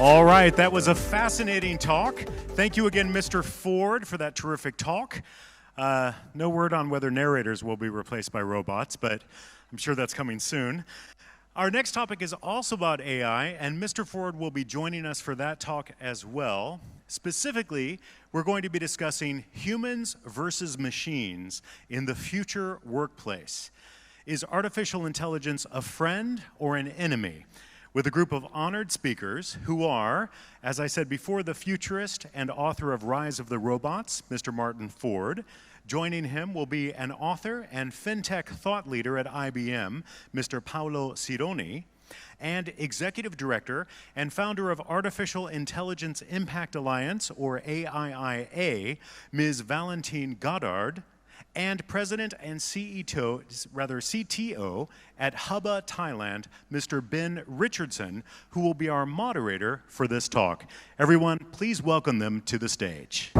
All right, that was a fascinating talk. Thank you again, Mr. Ford, for that terrific talk. No word on whether narrators will be replaced by robots, but I'm sure that's coming soon. Our next topic is also about AI, and Mr. Ford will be joining us for that talk as well. Specifically, we're going to be discussing humans versus machines in the future workplace. Is artificial intelligence a friend or an enemy? With a group of honored speakers who are, as I said before, the futurist and author of Rise of the Robots, Mr. Martin Ford. Joining him will be an author and fintech thought leader at IBM, Mr. Paolo Sironi, and executive director and founder of Artificial Intelligence Impact Alliance, or AIIA, Ms. Valentine Goddard, and President and CTO at Hubba Thailand, Mr. Ben Richardson, who will be our moderator for this talk. Everyone, please welcome them to the stage.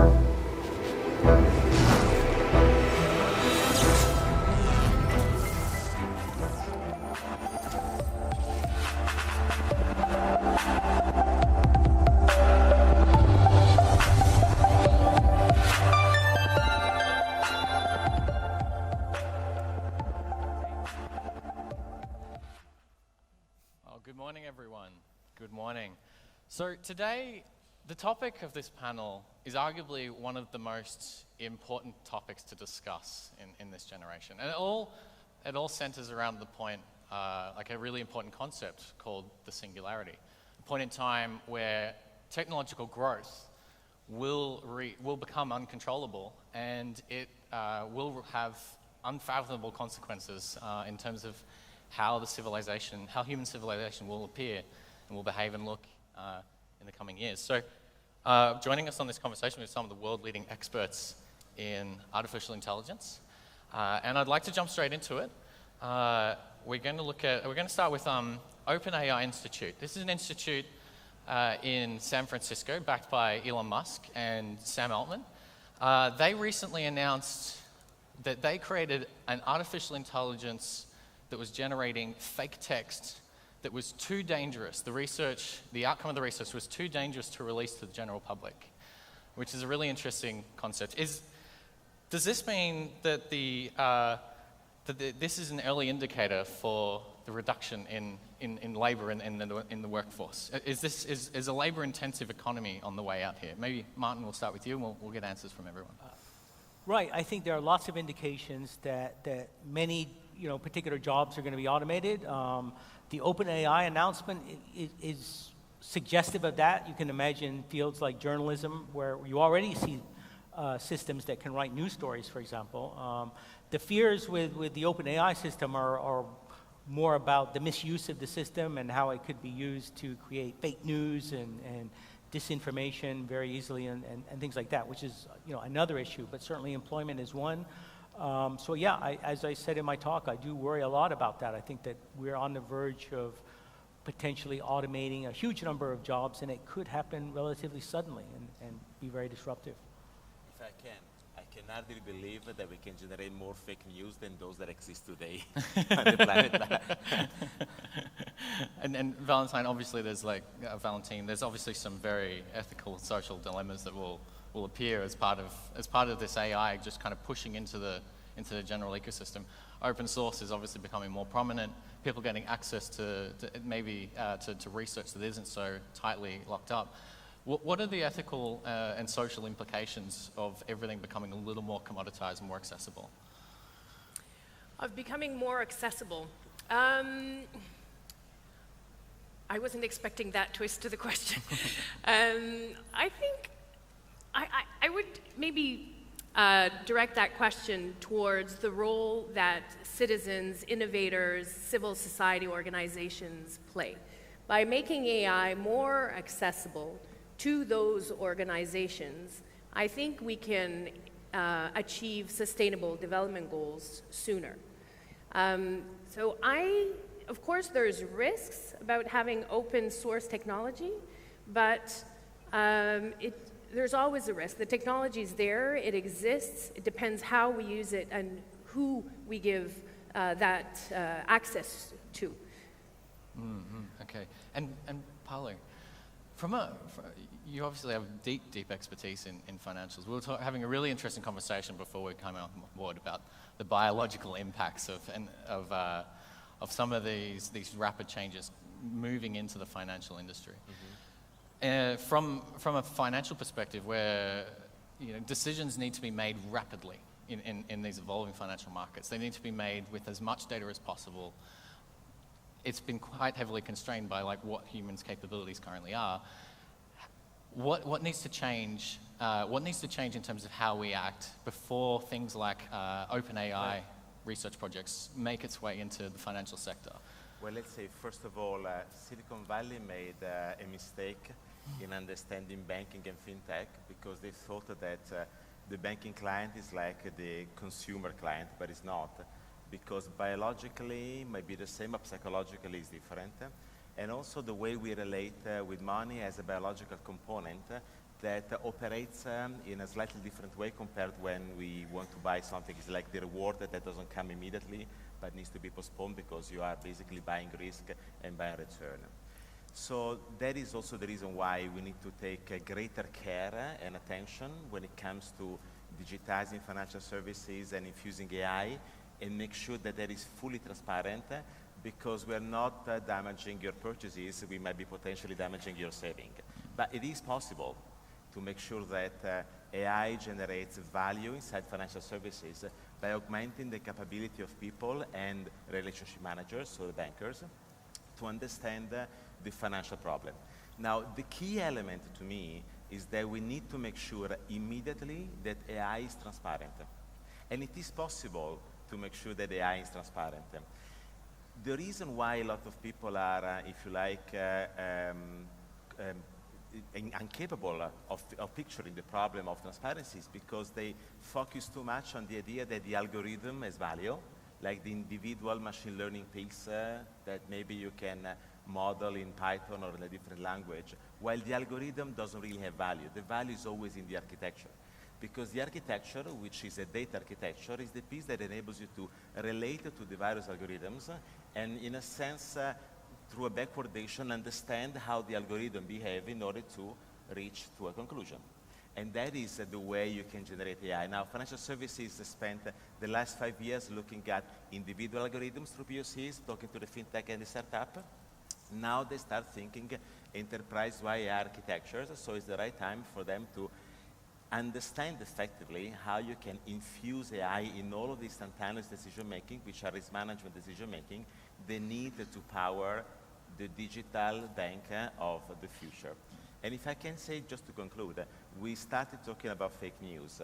Good morning, everyone. Good morning. So today, the topic of this panel is arguably one of the most important topics to discuss in this generation. And it all centers around the point, like a really important concept called the singularity. A point in time where technological growth will become uncontrollable, and it will have unfathomable consequences in terms of how human civilization will appear and will behave and look in the coming years. So joining us on this conversation with some of the world-leading experts in artificial intelligence. And I'd like to jump straight into it. We're going to start with OpenAI Institute. This is an institute in San Francisco backed by Elon Musk and Sam Altman. They recently announced that they created an artificial intelligence that was generating fake text that was too dangerous. The outcome of the research was too dangerous to release to the general public, which is a really interesting concept. Does this mean that this is an early indicator for the reduction in labor in the workforce? Is a labor-intensive economy on the way out here? Maybe Martin, we'll start with you, and we'll get answers from everyone. Right. I think there are lots of indications that many particular jobs are going to be automated. The OpenAI announcement is suggestive of that. You can imagine fields like journalism, where you already see systems that can write news stories, for example. The fears with the OpenAI system are more about the misuse of the system and how it could be used to create fake news and disinformation very easily and things like that, which is another issue, but certainly employment is one. So yeah, as I said in my talk, I do worry a lot about that. I think that we're on the verge of potentially automating a huge number of jobs, and it could happen relatively suddenly and be very disruptive. If I cannot really believe that we can generate more fake news than those that exist today on the planet. And Valentine, obviously there's there's obviously some very ethical, social dilemmas that will appear as part of this AI just kind of pushing into the general ecosystem. Open source is obviously becoming more prominent. People getting access to research that isn't so tightly locked up. What are the ethical and social implications of everything becoming a little more commoditized and more accessible? Of becoming more accessible. I wasn't expecting that twist to the question. I think I would maybe direct that question towards the role that citizens, innovators, civil society organizations play. By making AI more accessible to those organizations, I think we can achieve sustainable development goals sooner. Of course, there's risks about having open source technology, but there's always a risk. The technology is there, it exists, it depends how we use it and who we give that access to. Okay, and Paolo, You obviously have deep expertise in financials. We were having a really interesting conversation before we came on board about the biological impacts of some of these rapid changes moving into the financial industry. From a financial perspective, where decisions need to be made rapidly in these evolving financial markets, they need to be made with as much data as possible. It's been quite heavily constrained by what humans' capabilities currently are. What needs to change? What needs to change in terms of how we act before things like OpenAI research projects make its way into the financial sector? Well, let's say, first of all, Silicon Valley made a mistake in understanding banking and fintech because they thought that the banking client is like the consumer client, but it's not. Because biologically it might be the same, but psychologically it's different. And also the way we relate with money as a biological component that operates in a slightly different way compared when we want to buy something. It's like the reward that doesn't come immediately, but needs to be postponed because you are basically buying risk and buying return. So that is also the reason why we need to take greater care and attention when it comes to digitizing financial services and infusing AI, and make sure that that is fully transparent, because we're not damaging your purchases, we might be potentially damaging your saving. But it is possible to make sure that AI generates value inside financial services by augmenting the capability of people and relationship managers, so the bankers, to understand the financial problem. Now, the key element to me is that we need to make sure immediately that AI is transparent. And it is possible to make sure that AI is transparent. The reason why a lot of people are, if you like, incapable of picturing the problem of transparency is because they focus too much on the idea that the algorithm has value, like the individual machine learning piece that maybe you can model in Python or in a different language, while the algorithm doesn't really have value. The value is always in the architecture. Because the architecture, which is a data architecture, is the piece that enables you to relate to the various algorithms and, in a sense, through a backwardation, understand how the algorithm behaves in order to reach to a conclusion. And that is the way you can generate AI. Now, financial services spent the last 5 years looking at individual algorithms through POCs, talking to the fintech and the startup. Now they start thinking enterprise-wide architectures, so it's the right time for them to understand effectively how you can infuse AI in all of the instantaneous decision-making, which are risk management decision-making, the need to power the digital bank of the future. And if I can say, just to conclude, we started talking about fake news.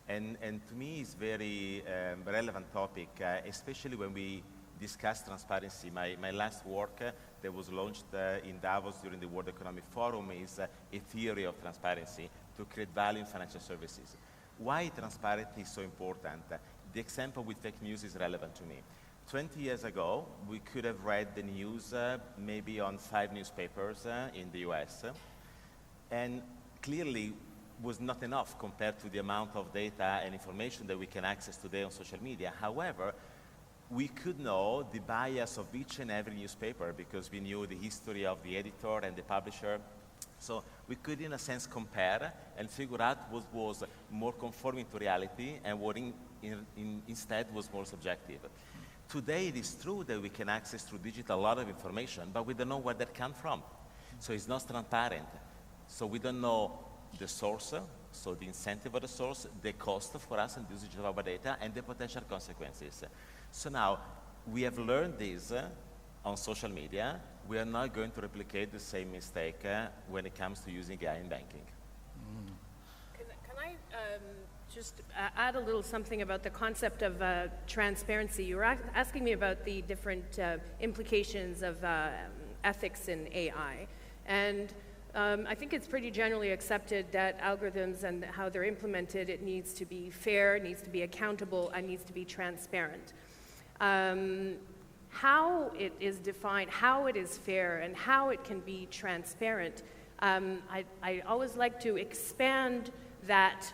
And to me, it's very relevant topic, especially when we discuss transparency. My last work that was launched in Davos during the World Economic Forum is a theory of transparency to create value in financial services. Why transparency is so important? The example with fake news is relevant to me. 20 years ago, we could have read the news maybe on 5 newspapers in the US, and clearly was not enough compared to the amount of data and information that we can access today on social media. However, we could know the bias of each and every newspaper because we knew the history of the editor and the publisher. So we could, in a sense, compare and figure out what was more conforming to reality and what instead was more subjective. Today, it is true that we can access through digital a lot of information, but we don't know where that comes from. So it's not transparent. So we don't know the source, so the incentive of the source, the cost for us and the usage of our data, and the potential consequences. So now, we have learned this on social media. We are not going to replicate the same mistake when it comes to using AI in banking. Can I just add a little something about the concept of transparency? You were asking me about the different implications of ethics in AI. And I think it's pretty generally accepted that algorithms and how they're implemented, it needs to be fair, needs to be accountable, and needs to be transparent. How it is defined, how it is fair, and how it can be transparent, I always like to expand that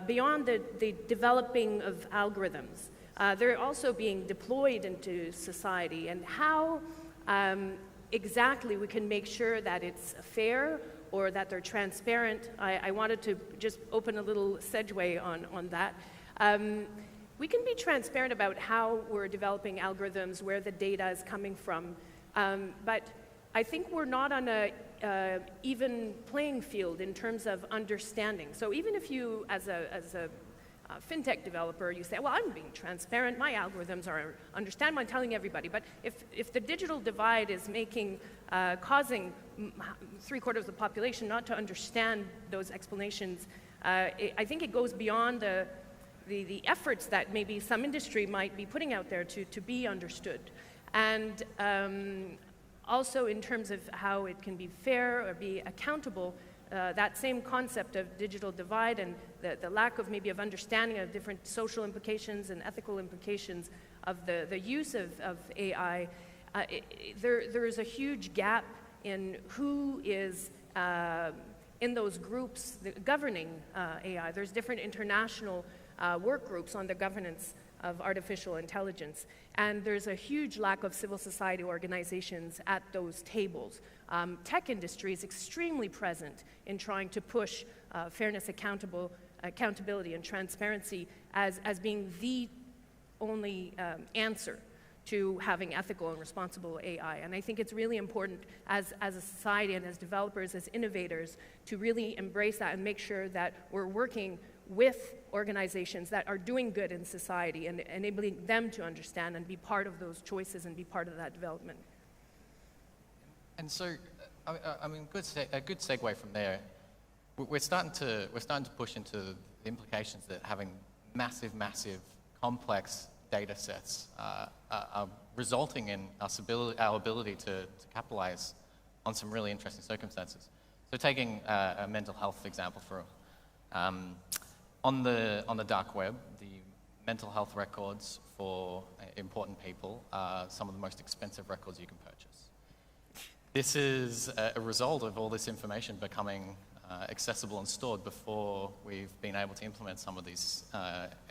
beyond the developing of algorithms. They're also being deployed into society, and how exactly we can make sure that it's fair or that they're transparent. I wanted to just open a little segue on that. We can be transparent about how we're developing algorithms, where the data is coming from, but I think we're not on a even playing field in terms of understanding. So even if you, as a fintech developer, you say, well, I'm being transparent, my algorithms are understand, I'm telling everybody. But if the digital divide is causing 3/4 of the population not to understand those explanations, I think it goes beyond the efforts that maybe some industry might be putting out there to be understood. And also in terms of how it can be fair or be accountable, that same concept of digital divide and the lack of maybe of understanding of different social implications and ethical implications of the use of AI, there is a huge gap in who is in those groups governing AI. There's different international work groups on the governance of artificial intelligence. And there's a huge lack of civil society organizations at those tables. Tech industry is extremely present in trying to push fairness, accountability, and transparency as being the only answer to having ethical and responsible AI. And I think it's really important as a society and as developers, as innovators, to really embrace that and make sure that we're working with organizations that are doing good in society and enabling them to understand and be part of those choices and be part of that development. And so, I mean, a good segue from there. We're starting to push into the implications that having massive, complex data sets are resulting in our ability to capitalize on some really interesting circumstances. So, taking a mental health example for on the dark web, the mental health records for important people are some of the most expensive records you can purchase. This is a result of all this information becoming accessible and stored before we've been able to implement some of these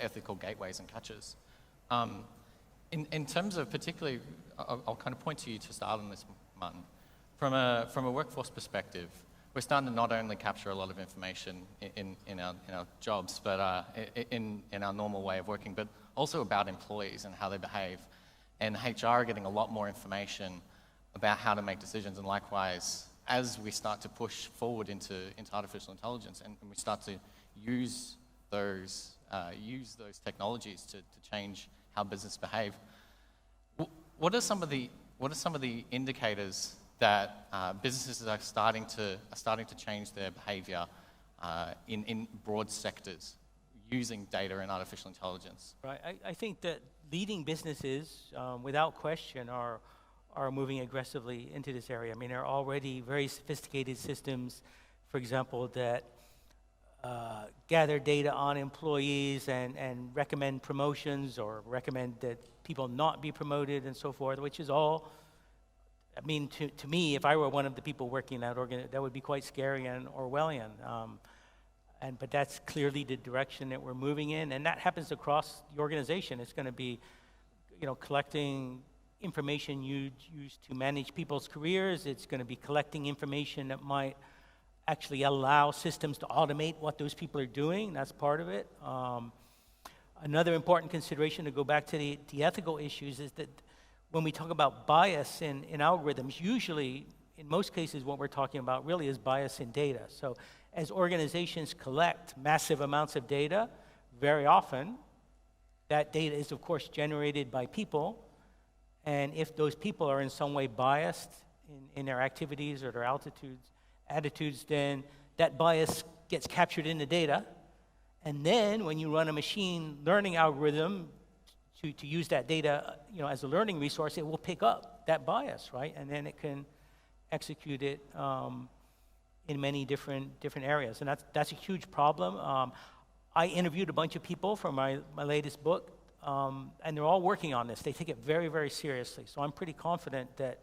ethical gateways and catches. In terms of particularly, I'll kind of point to you to start on this, Martin. From a workforce perspective, we're starting to not only capture a lot of information in our jobs, but in our normal way of working, but also about employees and how they behave. And HR are getting a lot more information about how to make decisions. And likewise, as we start to push forward into artificial intelligence and we start to use those technologies to change how business behave, what are some of the indicators that businesses are starting to change their behavior in broad sectors using data and artificial intelligence? Right. I think that leading businesses, without question, are moving aggressively into this area. I mean, there are already very sophisticated systems, for example, that gather data on employees and recommend promotions or recommend that people not be promoted and so forth, which is all, I mean, to me, if I were one of the people working in that that would be quite scary and Orwellian. But that's clearly the direction that we're moving in, and that happens across the organization. It's going to be, collecting information used to manage people's careers. It's going to be collecting information that might actually allow systems to automate what those people are doing. That's part of it. Another important consideration, to go back to the ethical issues, is that when we talk about bias in algorithms, usually, in most cases, what we're talking about really is bias in data. So as organizations collect massive amounts of data, very often, that data is, of course, generated by people. And if those people are in some way biased in their activities or their attitudes, then that bias gets captured in the data. And then when you run a machine learning algorithm to use that data, as a learning resource, it will pick up that bias, right? And then it can execute it in many different areas. And that's a huge problem. I interviewed a bunch of people for my latest book, and they're all working on this. They take it very, very seriously. So I'm pretty confident that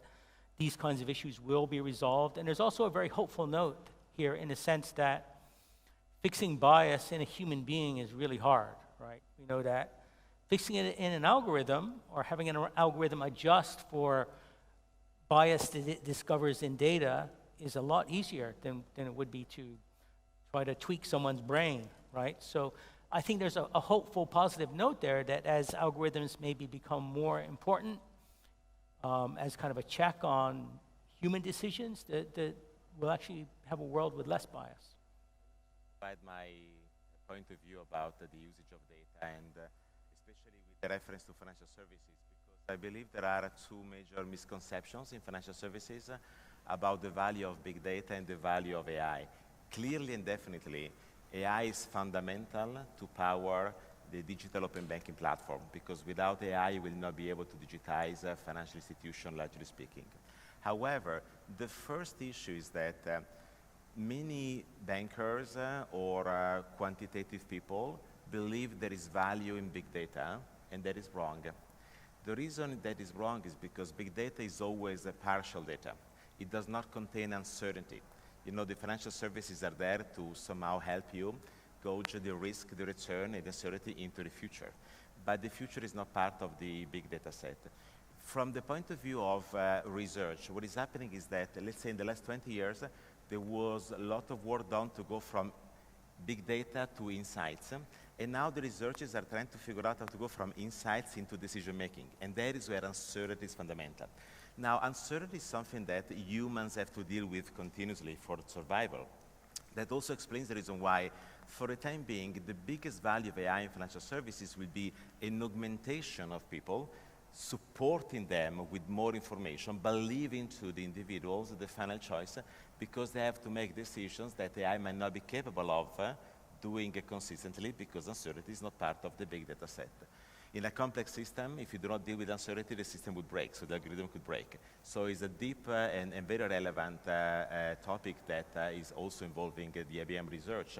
these kinds of issues will be resolved. And there's also a very hopeful note here in the sense that fixing bias in a human being is really hard, right? We know that. Fixing it in an algorithm or having an algorithm adjust for bias that it discovers in data is a lot easier than it would be to try to tweak someone's brain, right? So I think there's a hopeful, positive note there that as algorithms maybe become more important, as kind of a check on human decisions, that we'll actually have a world with less bias. Provide my point of view about the usage of data, and especially with the reference to financial services, because I believe there are two major misconceptions in financial services about the value of big data and the value of AI. Clearly and definitely, AI is fundamental to power the digital open banking platform, because without AI, you will not be able to digitize a financial institution, largely speaking. However, the first issue is that many bankers or quantitative people believe there is value in big data, and that is wrong. The reason that is wrong is because big data is always a partial data. It does not contain uncertainty. You know, the financial services are there to somehow help you gauge the risk, the return, and the uncertainty into the future. But the future is not part of the big data set. From the point of view of research, what is happening is that, let's say in the last 20 years, there was a lot of work done to go from big data to insights. And now the researchers are trying to figure out how to go from insights into decision making. And that is where uncertainty is fundamental. Now, uncertainty is something that humans have to deal with continuously for survival. That also explains the reason why, for the time being, the biggest value of AI in financial services will be an augmentation of people, supporting them with more information, but leaving to the individuals the final choice, because they have to make decisions that AI might not be capable of doing consistently, because uncertainty is not part of the big data set. In a complex system, if you do not deal with uncertainty, the system would break, so the algorithm could break. So it's a deep and very relevant topic that is also involving the IBM research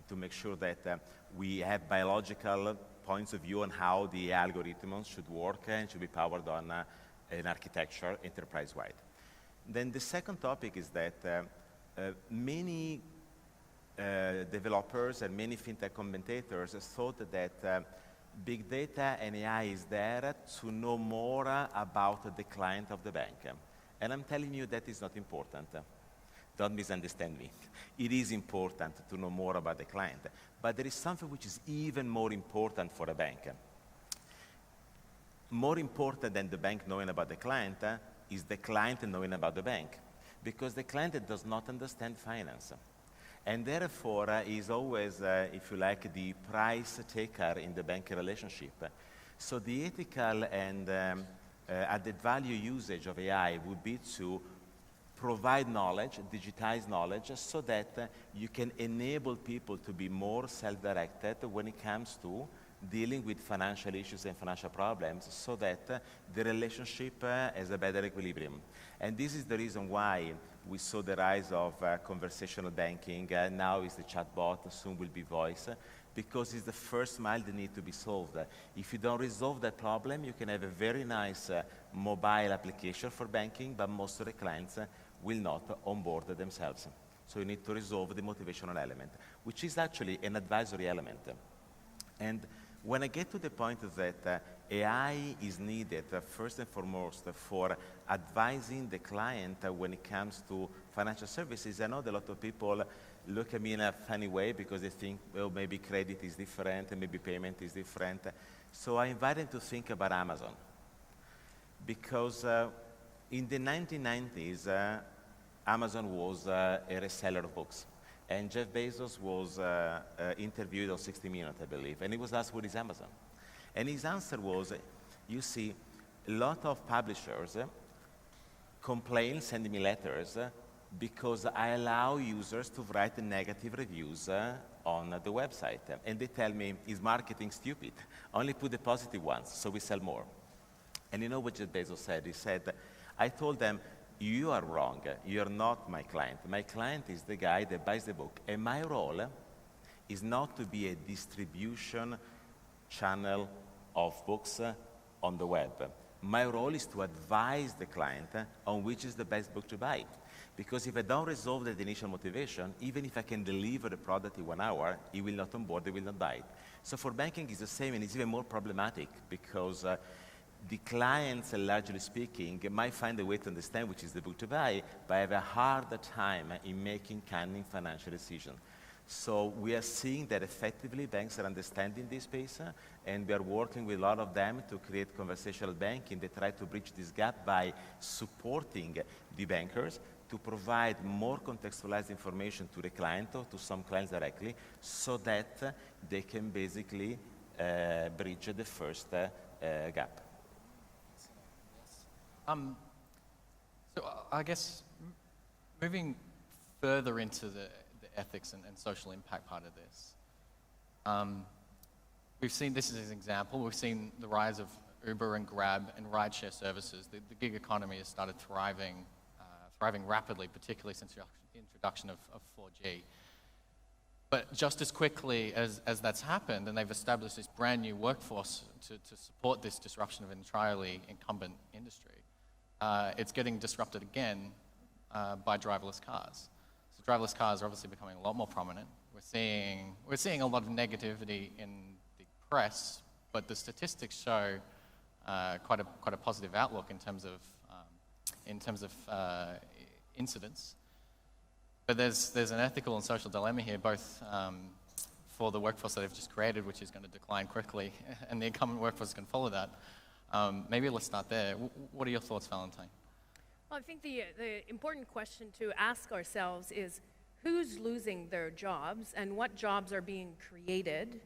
to make sure that we have biological points of view on how the algorithms should work and should be powered on an architecture enterprise-wide. Then the second topic is that many developers and many fintech commentators thought that big data and AI is there to know more about the client of the bank. And I'm telling you that is not important. Don't misunderstand me. It is important to know more about the client, but there is something which is even more important for a bank. More important than the bank knowing about the client is the client knowing about the bank, because the client does not understand finance. And therefore is always, if you like, the price taker in the banking relationship. So the ethical and added value usage of AI would be to provide knowledge, digitize knowledge, so that you can enable people to be more self-directed when it comes to dealing with financial issues and financial problems, so that the relationship has a better equilibrium. And this is the reason why we saw the rise of conversational banking. Now is the chatbot, soon will be voice, because it's the first mile that needs to be solved. If you don't resolve that problem, you can have a very nice mobile application for banking, but most of the clients will not onboard themselves. So you need to resolve the motivational element, which is actually an advisory element. And when I get to the point that AI is needed first and foremost for advising the client when it comes to financial services, I know that a lot of people look at me in a funny way because they think, well, maybe credit is different and maybe payment is different. So I invite them to think about Amazon. Because in the 1990s, Amazon was a reseller of books. And Jeff Bezos was interviewed on 60 Minutes, I believe, and he was asked, what is Amazon? And his answer was, you see, a lot of publishers complain, send me letters, because I allow users to write negative reviews on the website. And they tell me, is marketing stupid? Only put the positive ones, so we sell more. And you know what Jeff Bezos said? He said, I told them, you are wrong. You're not my client. My client is the guy that buys the book. And my role is not to be a distribution channel of books on the web. My role is to advise the client on which is the best book to buy. Because if I don't resolve that initial motivation, even if I can deliver the product in 1 hour, he will not onboard, he will not buy it. So for banking, it's the same, and it's even more problematic because the clients, largely speaking, might find a way to understand which is the book to buy, but have a harder time in making cunning financial decisions. So we are seeing that effectively banks are understanding this space, and we are working with a lot of them to create conversational banking that try to bridge this gap by supporting the bankers to provide more contextualized information to the client or to some clients directly so that they can basically bridge the first gap. So I guess moving further into the ethics and social impact part of this, we've seen, this is an example, we've seen the rise of Uber and Grab and rideshare services. The gig economy has started thriving rapidly, particularly since the introduction of 4G. But just as quickly as that's happened, and they've established this brand new workforce to support this disruption of an entirely incumbent industry, it's getting disrupted again by driverless cars. So driverless cars are obviously becoming a lot more prominent. We're seeing a lot of negativity in the press, but the statistics show quite a positive outlook in terms of incidents. But there's an ethical and social dilemma here, both for the workforce that they've just created, which is going to decline quickly, and the incumbent workforce can follow that. Maybe let's start there. What are your thoughts, Valentine? Well, I think the important question to ask ourselves is who's losing their jobs and what jobs are being created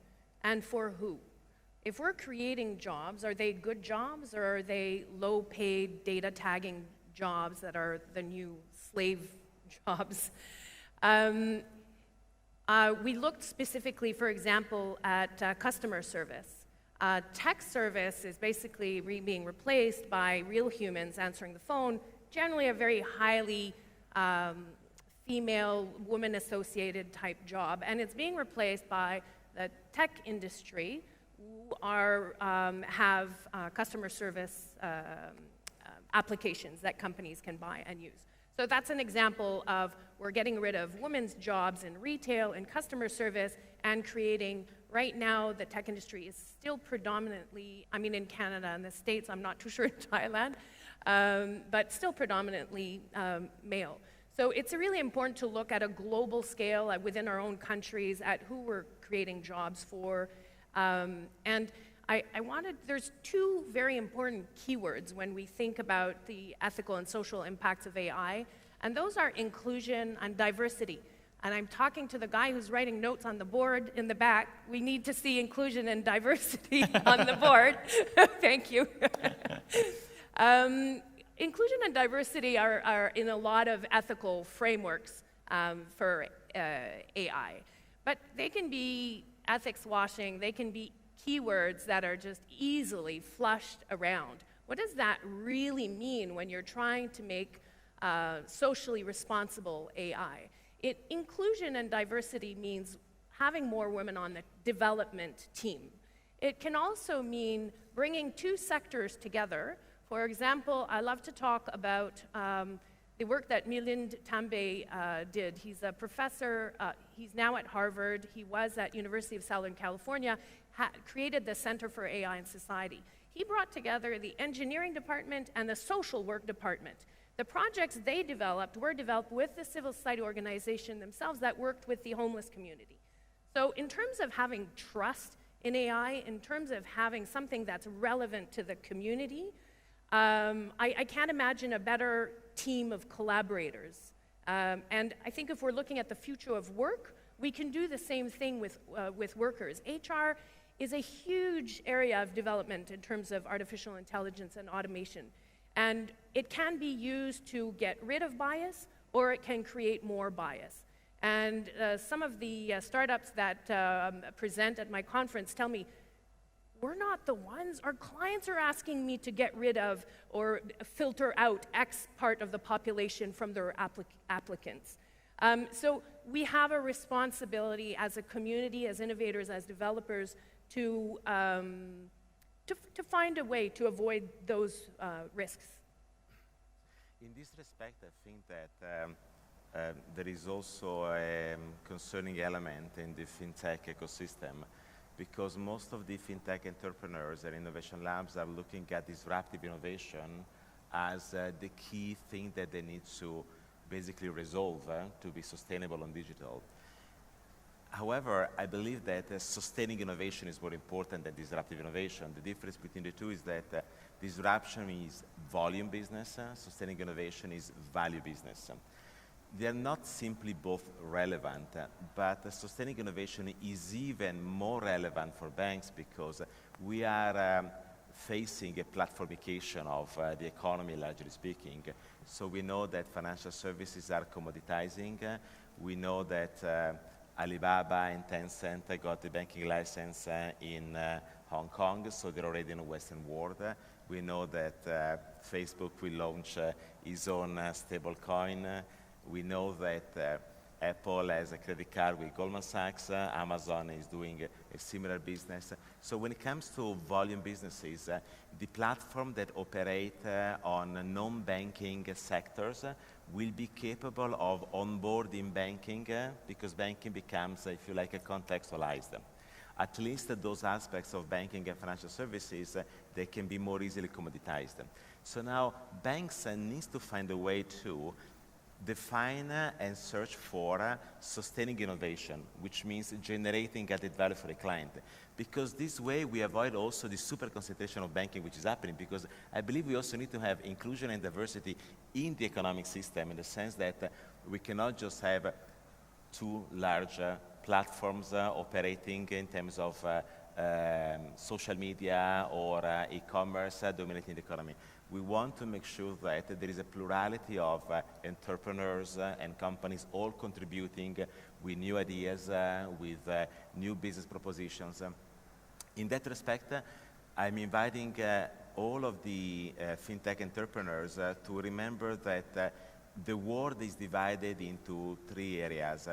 and for who? If we're creating jobs, are they good jobs or are they low-paid data tagging jobs that are the new slave jobs? We looked specifically, for example, at customer service. Tech service is basically being replaced by real humans answering the phone, generally a very highly female, woman-associated type job, and it's being replaced by the tech industry who have customer service applications that companies can buy and use. So that's an example of we're getting rid of women's jobs in retail and customer service and creating, right now the tech industry is still predominantly, I mean in Canada and the States, I'm not too sure in Thailand, but still predominantly male. So it's really important to look at a global scale within our own countries at who we're creating jobs for. And there's two very important keywords when we think about the ethical and social impacts of AI, and those are inclusion and diversity. And I'm talking to the guy who's writing notes on the board in the back. We need to see inclusion and diversity on the board. Thank you. Inclusion and diversity are in a lot of ethical frameworks for AI, but they can be ethics washing, they can be keywords that are just easily flushed around. What does that really mean when you're trying to make socially responsible AI? Inclusion and diversity means having more women on the development team. It can also mean bringing two sectors together. For example, I love to talk about the work that Milind Tambe did. He's a professor, he's now at Harvard, he was at University of Southern California, created the Center for AI and Society. He brought together the engineering department and the social work department. The projects they developed were developed with the civil society organization themselves that worked with the homeless community. So in terms of having trust in AI, in terms of having something that's relevant to the community, I can't imagine a better team of collaborators. And I think if we're looking at the future of work, we can do the same thing with workers. HR is a huge area of development in terms of artificial intelligence and automation. And it can be used to get rid of bias, or it can create more bias. And some of the startups that present at my conference tell me, we're not the ones. Our clients are asking me to get rid of or filter out X part of the population from their applicants. So we have a responsibility as a community, as innovators, as developers, to find a way to avoid those risks. In this respect, I think that there is also a concerning element in the fintech ecosystem because most of the fintech entrepreneurs and innovation labs are looking at disruptive innovation as the key thing that they need to basically resolve to be sustainable on digital. However, I believe that sustaining innovation is more important than disruptive innovation. The difference between the two is that disruption is volume business, sustaining innovation is value business. They are not simply both relevant, but sustaining innovation is even more relevant for banks because we are facing a platformication of the economy, largely speaking. So we know that financial services are commoditizing. We know that Alibaba and Tencent got the banking license in Hong Kong, so they're already in the Western world. We know that Facebook will launch its own stablecoin. We know that Apple has a credit card with Goldman Sachs. Amazon is doing a similar business. So when it comes to volume businesses, the platform that operate on non-banking sectors will be capable of onboarding banking because banking becomes, if you like, a contextualized. At least those aspects of banking and financial services, they can be more easily commoditized. So now banks need to find a way to define and search for sustaining innovation, which means generating added value for the client. Because this way we avoid also the super concentration of banking which is happening, because I believe we also need to have inclusion and diversity in the economic system in the sense that we cannot just have two large platforms operating in terms of social media or e-commerce dominating the economy. We want to make sure that there is a plurality of entrepreneurs and companies all contributing with new ideas, with new business propositions. In that respect, I'm inviting all of the fintech entrepreneurs to remember that the world is divided into three areas,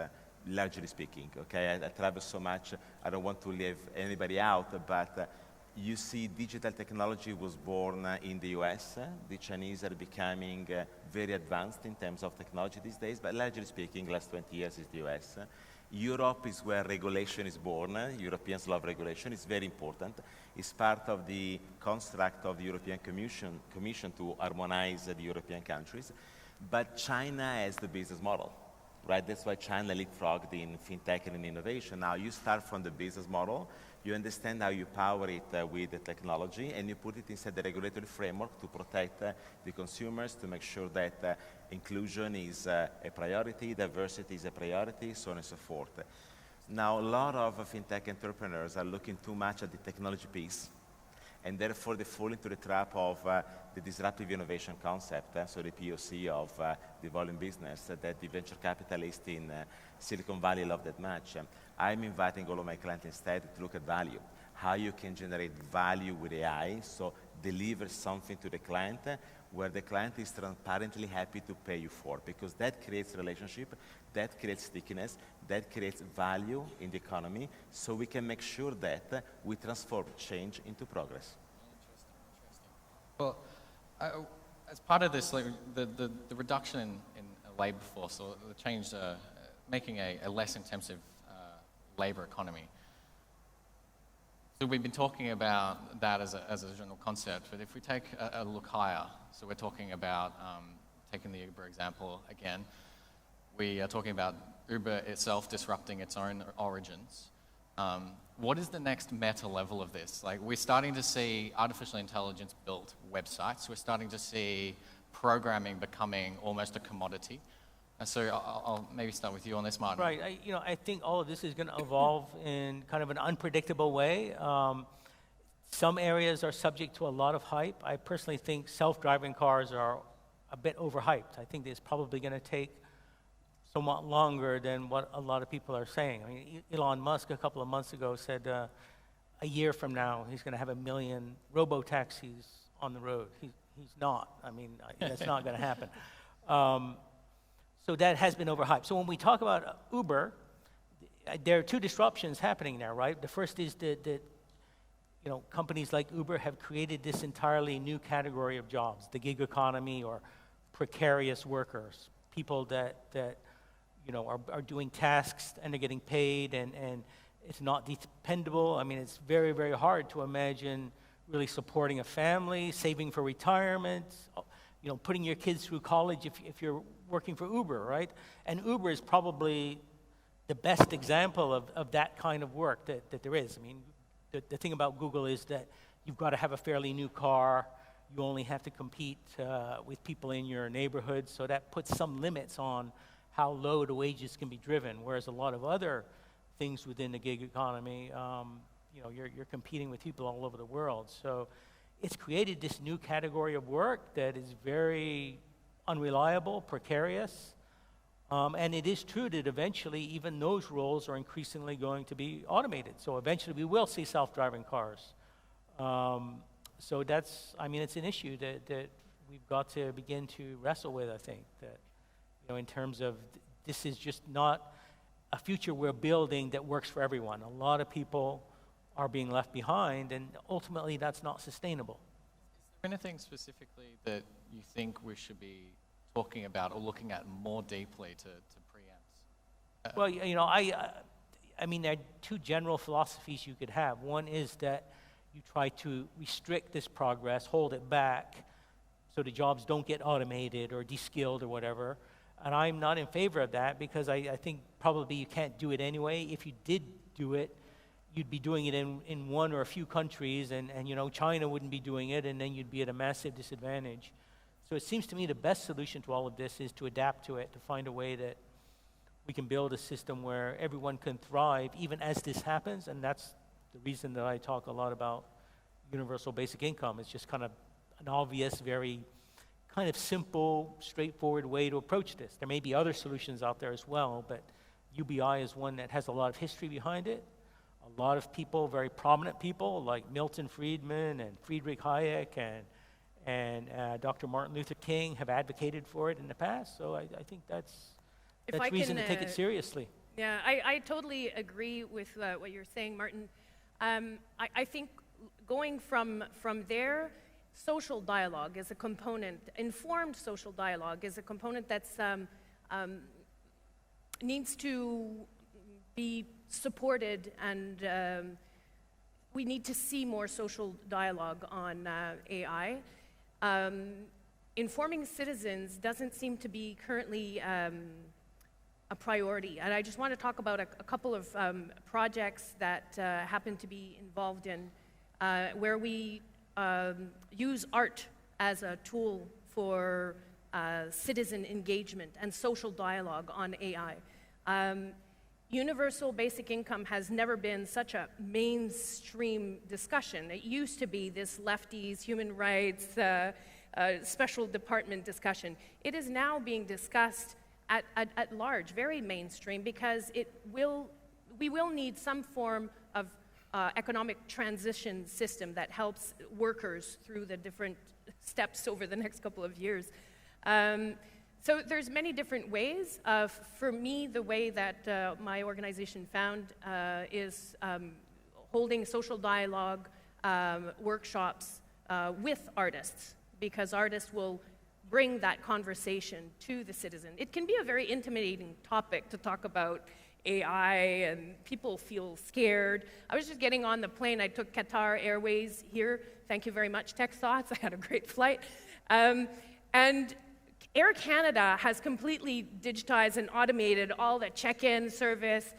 largely speaking. Okay, I travel so much, I don't want to leave anybody out, but you see digital technology was born in the US. The Chinese are becoming very advanced in terms of technology these days, but largely speaking, last 20 years is the US. Europe is where regulation is born. Europeans love regulation. It's very important. It's part of the construct of the European Commission to harmonize the European countries. But China has the business model, right? That's why China leapfrogged in fintech and in innovation. Now you start from the business model. You understand how you power it with the technology, and you put it inside the regulatory framework to protect the consumers, to make sure that inclusion is a priority, diversity is a priority, so on and so forth. Now, a lot of fintech entrepreneurs are looking too much at the technology piece, and therefore they fall into the trap of the disruptive innovation concept, so the POC of the volume business that the venture capitalists in Silicon Valley love that much. I'm inviting all of my clients instead to look at value, how you can generate value with AI, so deliver something to the client where the client is transparently happy to pay you for, because that creates relationship, that creates stickiness, that creates value in the economy, so we can make sure that we transform change into progress. Interesting. Well, as part of this, like, the reduction in labor force, or the change, making a less intensive labor economy. So we've been talking about that as a general concept, but if we take a look higher, so we're talking about, taking the Uber example again, we are talking about Uber itself disrupting its own origins. What is the next meta level of this? Like, we're starting to see artificial intelligence built websites. We're starting to see programming becoming almost a commodity. And so I'll maybe start with you on this, Martin. Right. I think all of this is going to evolve in kind of an unpredictable way. Some areas are subject to a lot of hype. I personally think self-driving cars are a bit overhyped. I think it's probably going to take somewhat longer than what a lot of people are saying. I mean, Elon Musk a couple of months ago said a year from now he's going to have 1 million robo-taxis on the road. He's not. I mean, that's not going to happen. So that has been overhyped. So when we talk about Uber, there are two disruptions happening there, right? The first is that companies like Uber have created this entirely new category of jobs, the gig economy or precarious workers, people that are doing tasks and they're getting paid and It's not dependable. I mean, it's very, very hard to imagine really supporting a family, saving for retirement, putting your kids through college if you're working for Uber, right? And Uber is probably the best example of that kind of work that there is. I mean, the thing about Google is that you've got to have a fairly new car. You only have to compete with people in your neighborhood, so that puts some limits on how low the wages can be driven, whereas a lot of other things within the gig economy, you're competing with people all over the world. So it's created this new category of work that is very unreliable, precarious, and it is true that eventually even those roles are increasingly going to be automated. So eventually we will see self-driving cars. So it's an issue that we've got to begin to wrestle with, I think, that, in terms of this is just not a future we're building that works for everyone. A lot of people are being left behind, and ultimately that's not sustainable. Is there anything specifically that you think we should be talking about or looking at more deeply to preempt? Well, I mean, there are two general philosophies you could have. One is that you try to restrict this progress, hold it back, so the jobs don't get automated or de-skilled or whatever. And I'm not in favor of that because I think probably you can't do it anyway. If you did do it, you'd be doing it in one or a few countries, and China wouldn't be doing it, and then you'd be at a massive disadvantage. So it seems to me the best solution to all of this is to adapt to it, to find a way that we can build a system where everyone can thrive even as this happens, and that's the reason that I talk a lot about universal basic income. It's just kind of an obvious, very kind of simple, straightforward way to approach this. There may be other solutions out there as well, but UBI is one that has a lot of history behind it. A lot of people, very prominent people like Milton Friedman and Friedrich Hayek and Dr. Martin Luther King have advocated for it in the past. So I think that's reason to take it seriously. Yeah, I totally agree with what you're saying, Martin. I think going from there, social dialogue is a component, informed social dialogue is a component that's needs to be supported, and we need to see more social dialogue on AI. Informing citizens doesn't seem to be currently a priority, and I just want to talk about a couple of projects that happen to be involved in where we use art as a tool for citizen engagement and social dialogue on AI. Universal basic income has never been such a mainstream discussion. It used to be this lefties, human rights, special department discussion. It is now being discussed at large, very mainstream, because we will need some form of economic transition system that helps workers through the different steps over the next couple of years. So there's many different ways. For me, the way that my organization found is holding social dialogue workshops with artists, because artists will bring that conversation to the citizen. It can be a very intimidating topic to talk about AI, and people feel scared. I was just getting on the plane. I took Qatar Airways here. Thank you very much, Techsauce. I had a great flight. And Air Canada has completely digitized and automated all the check-in service.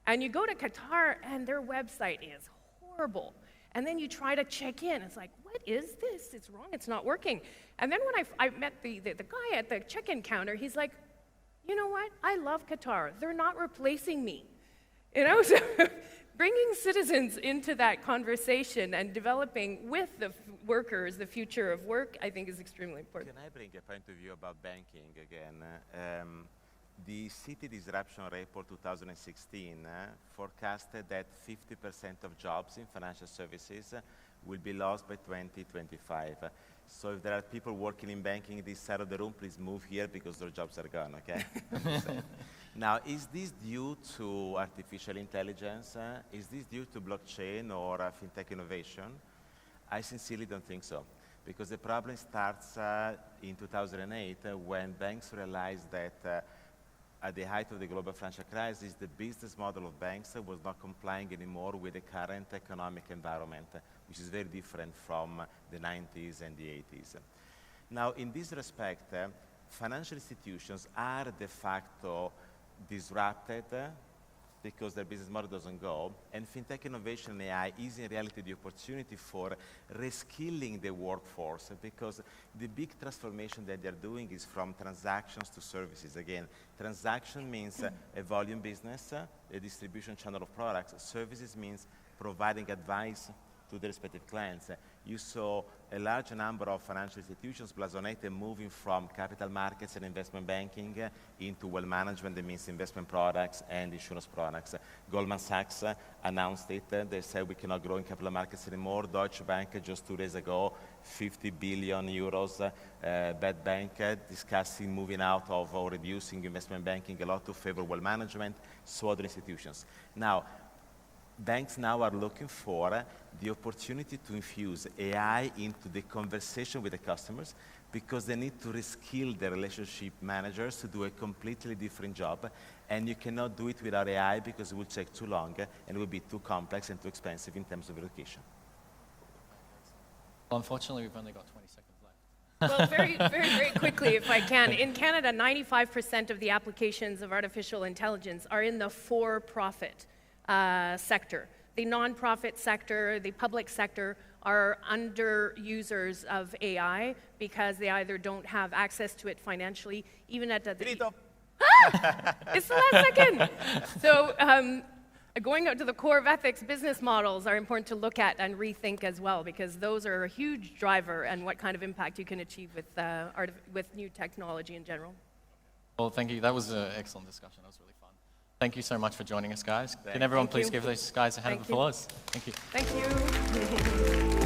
And you go to Qatar, and their website is horrible. And then you try to check in. It's like, what is this? It's wrong. It's not working. And then when I met the guy at the check-in counter, he's like, you know what? I love Qatar. They're not replacing me. So bringing citizens into that conversation and developing with the workers the future of work, I think, is extremely important. Can I bring a point of view about banking again? The City Disruption Report 2016 forecasted that 50% of jobs in financial services will be lost by 2025. So if there are people working in banking this side of the room, please move here because their jobs are gone, okay? Now, is this due to artificial intelligence? Is this due to blockchain or fintech innovation? I sincerely don't think so, because the problem starts in 2008 when banks realized that at the height of the global financial crisis, the business model of banks was not complying anymore with the current economic environment, which is very different from the 90s and the 80s. Now, in this respect, financial institutions are de facto disrupted because their business model doesn't go, and fintech innovation and AI is in reality the opportunity for reskilling the workforce, because the big transformation that they're doing is from transactions to services. Again, transaction means a volume business, a distribution channel of products. Services means providing advice to the respective clients. You saw a large number of financial institutions, Blasonate, moving from capital markets and investment banking into wealth management. That means investment products and insurance products. Goldman Sachs announced it. They said we cannot grow in capital markets anymore. Deutsche Bank just 2 days ago, 50 billion euros bad bank, discussing moving out of or reducing investment banking a lot to favor wealth management, so other institutions. Now, banks now are looking for the opportunity to infuse AI into the conversation with the customers, because they need to reskill the relationship managers to do a completely different job. And you cannot do it without AI, because it will take too long and it will be too complex and too expensive in terms of education. Well, unfortunately, we've only got 20 seconds left. Well, very quickly, if I can. In Canada, 95% of the applications of artificial intelligence are in the for-profit sector. The nonprofit sector, the public sector are under users of AI because they either don't have access to it financially, even at the... It's the last second! So going out to the core of ethics, business models are important to look at and rethink as well, because those are a huge driver and what kind of impact you can achieve with new technology in general. Well, thank you. That was an excellent discussion. That was really fun. Thank you so much for joining us, guys. Can everyone please give those guys a hand of applause? Thank you. Thank you.